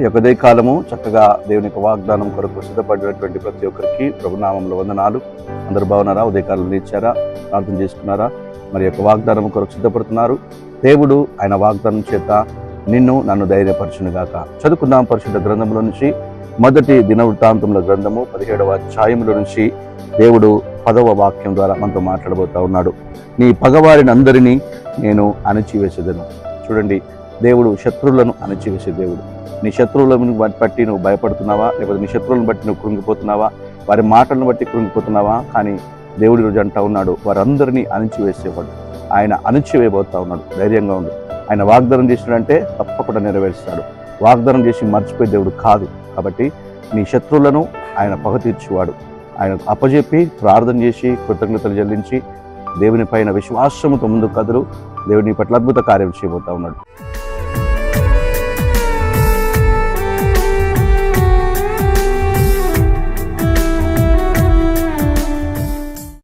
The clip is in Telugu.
యొక్కదే కాలము చక్కగా దేవుని యొక్క వాగ్దానం కొరకు సిద్ధపడినటువంటి ప్రతి ఒక్కరికి ప్రభునామంలో వందనాలు. అందరూ బాగున్నారా? ఉదయకాలం లేచారా? ప్రార్థన చేసుకున్నారా? మరి యొక్క వాగ్దానం కొరకు సిద్ధపడుతున్నారు. దేవుడు ఆయన వాగ్దానం చేత నన్ను ధైర్యపరచునుగాక. చదువుకుందాం పరిశుద్ధ గ్రంథంలో నుంచి మొదటి దినవృత్తాంతముల గ్రంథము 17వ అధ్యాయముల నుంచి దేవుడు 10వ వాక్యం ద్వారా మనతో మాట్లాడబోతా ఉన్నాడు. నీ పగవారిని అందరినీ నేను అణచివేసేదను. చూడండి, దేవుడు శత్రువులను అణచివేసే దేవుడు. నీ శత్రువులను బట్టి నువ్వు భయపడుతున్నావా? లేకపోతే నీ శత్రువులను బట్టి నువ్వు కృంగిపోతున్నావా? వారి మాటలను బట్టి కృంగిపోతున్నావా? కానీ దేవుడి రోజు అంటా ఉన్నాడు, వారందరినీ అణచివేసేవాడు. ఆయన అణచివేయబోతా ఉన్నాడు. ధైర్యంగా ఉండు. ఆయన వాగ్దానం చేసినాడంటే తప్పకుండా నెరవేరుస్తాడు. వాగ్దానం చేసి మర్చిపోయే దేవుడు కాదు. కాబట్టి నీ శత్రువులను ఆయన పగ తీర్చువాడు. ఆయన అప్పజెప్పి ప్రార్థన చేసి కృతజ్ఞతలు చెల్లించి దేవుని పైన విశ్వాసముతో ముందు కదులు. దేవుని పట్ల అద్భుత కార్యం చేయబోతా ఉన్నాడు.